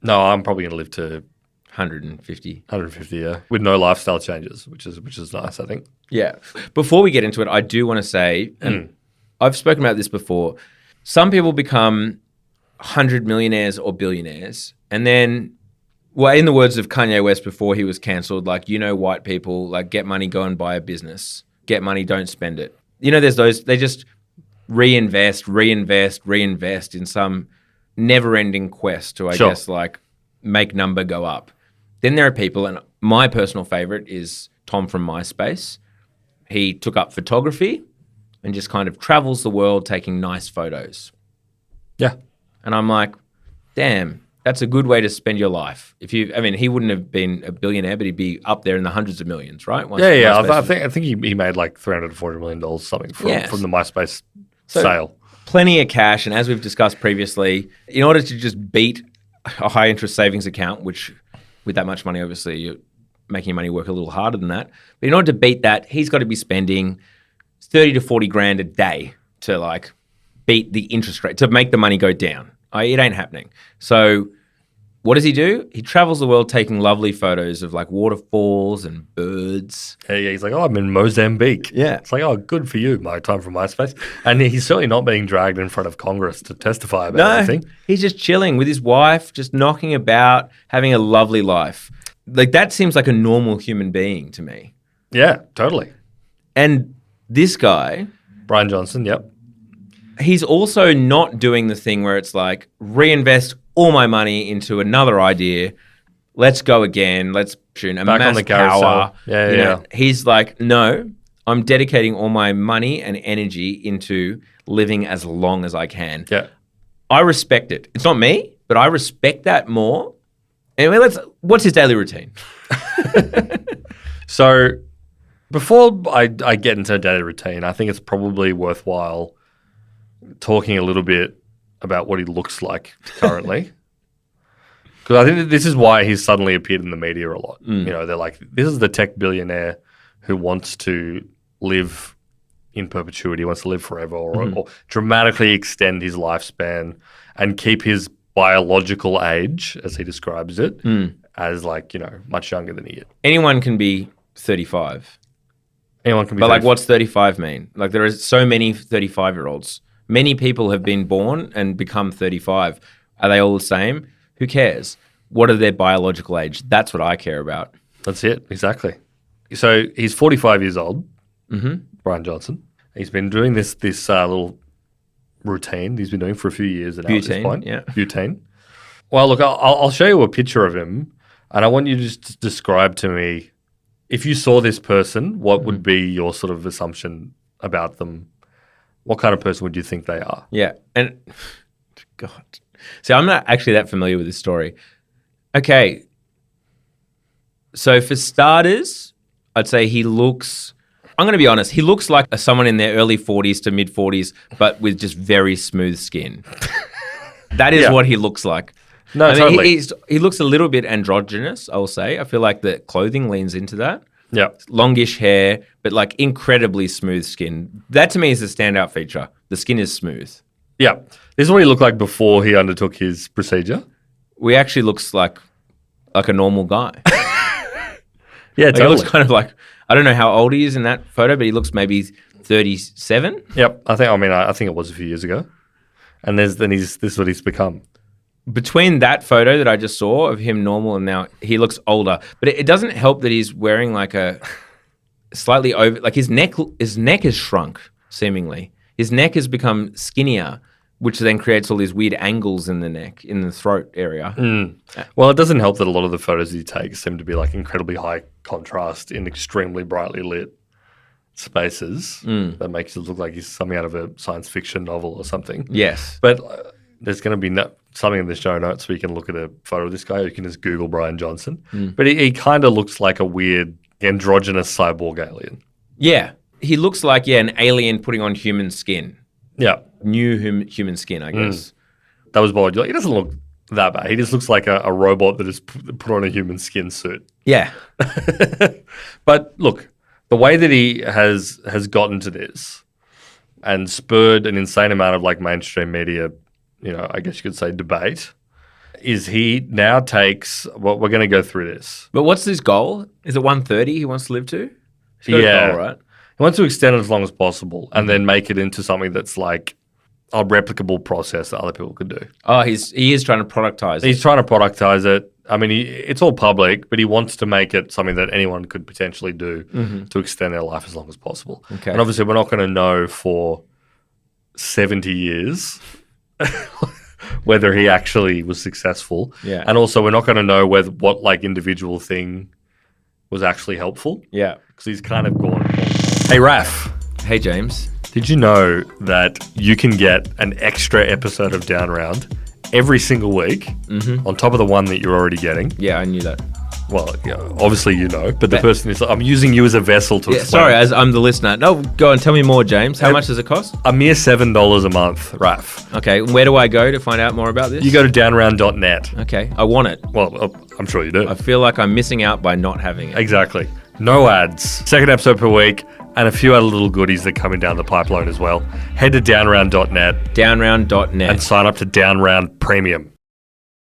No, I'm probably going to live to 150. 150, yeah, with no lifestyle changes, which is nice, I think. Yeah. Before we get into it, I do want to say, and I've spoken about this before, some people become 100 millionaires or billionaires, and then, well, in the words of Kanye West before he was cancelled, like, white people, like, get money, go and buy a business. Get money, don't spend it. There's those, they just reinvest in some never-ending quest to, I guess, like, make number go up. Then there are people, and my personal favorite is Tom from MySpace. He took up photography and just kind of travels the world taking nice photos. Yeah. And I'm like, damn, that's a good way to spend your life. He wouldn't have been a billionaire, but he'd be up there in the hundreds of millions, right? I think he made like $300 to $400 million something from the MySpace sale. Plenty of cash, and as we've discussed previously, in order to just beat a high interest savings account, which with that much money, obviously you're making your money work a little harder than that. But in order to beat that, he's got to be spending 30 to 40 grand a day to like beat the interest rate, to make the money go down. It ain't happening. So what does he do? He travels the world taking lovely photos of like waterfalls and birds. Yeah, he's like, I'm in Mozambique. Yeah. It's like, good for you, my time from MySpace. And he's certainly not being dragged in front of Congress to testify about anything. He's just chilling with his wife, just knocking about, having a lovely life. Like, that seems like a normal human being to me. Yeah, totally. And this guy, Brian Johnson, yep. He's also not doing the thing where it's like, reinvest all my money into another idea. Let's go again. Let's amass back on the carousel. Power. Yeah. He's like, no, I'm dedicating all my money and energy into living as long as I can. Yeah. I respect it. It's not me, but I respect that more. Anyway, what's his daily routine? So before I get into a daily routine, I think it's probably worthwhile talking a little bit about what he looks like currently. Because I think that this is why he's suddenly appeared in the media a lot. They're like, this is the tech billionaire who wants to live in perpetuity, wants to live forever, or dramatically extend his lifespan and keep his biological age, as he describes it, as like, much younger than he is. Anyone can be 35. Anyone can be But 35. like, what's 35 mean? Like, there is so many 35-year-olds. Many people have been born and become 35. Are they all the same? Who cares? What are their biological age? That's what I care about. That's it, exactly. So he's 45 years old, Brian Johnson. He's been doing this little routine he's been doing for a few years now at this point. Yeah. Butane. Well, look, I'll show you a picture of him, and I want you to just describe to me, if you saw this person, what would be your sort of assumption about them? What kind of person would you think they are? Yeah. And, God. See, I'm not actually that familiar with this story. Okay. So for starters, I'd say he looks, I'm going to be honest, he looks like someone in their early 40s to mid 40s, but with just very smooth skin. That is what he looks like. No, totally. He looks a little bit androgynous, I will say. I feel like the clothing leans into that. Yeah. Longish hair, but like incredibly smooth skin. That to me is a standout feature. The skin is smooth. Yeah. This is what he looked like before he undertook his procedure. We actually looks like a normal guy. Yeah, Like, totally. he looks kind of like, I don't know how old he is in that photo, but he looks maybe 37. Yep. I think it was a few years ago. And this is what he's become. Between that photo that I just saw of him normal and now he looks older, but it doesn't help that he's wearing like a slightly over, like his neck has shrunk seemingly. His neck has become skinnier, which then creates all these weird angles in the neck, in the throat area. Well, it doesn't help that a lot of the photos he takes seem to be like incredibly high contrast in extremely brightly lit spaces. That makes it look like he's something out of a science fiction novel or something. Yes. But there's going to be something in the show notes where you can look at a photo of this guy. You can just Google Brian Johnson. But he kind of looks like a weird androgynous cyborg alien. Yeah. He looks like, an alien putting on human skin. Yeah. New human skin, I guess. That was bold. He doesn't look that bad. He just looks like a robot that has put on a human skin suit. Yeah. But look, the way that he has gotten to this and spurred an insane amount of like mainstream media, I guess you could say debate, is he now takes, well, we're going to go through this. But what's his goal? Is it 130 he wants to live to? He's got a goal, right? He wants to extend it as long as possible and then make it into something that's like a replicable process that other people could do. Oh, he is trying to productize it. He's trying to productize it. I mean, it's all public, but he wants to make it something that anyone could potentially do to extend their life as long as possible. Okay. And obviously, we're not going to know for 70 years whether he actually was successful. Yeah. And also, we're not going to know what like individual thing was actually helpful. Yeah. Because he's kind of gone. Hey, Raf. Hey, James. Did you know that you can get an extra episode of Down Round every single week on top of the one that you're already getting? Yeah, I knew that. Well, yeah, obviously you know, but the person is like, I'm using you as a vessel to explain. Sorry, as I'm the listener. No, go on, tell me more, James. How much does it cost? A mere $7 a month, Raf. Okay, where do I go to find out more about this? You go to downround.net. Okay, I want it. Well, I'm sure you do. I feel like I'm missing out by not having it. Exactly. No ads. Second episode per week, and a few other little goodies that coming down the pipeline as well. Head to downround.net. Downround.net. And sign up to Downround Premium.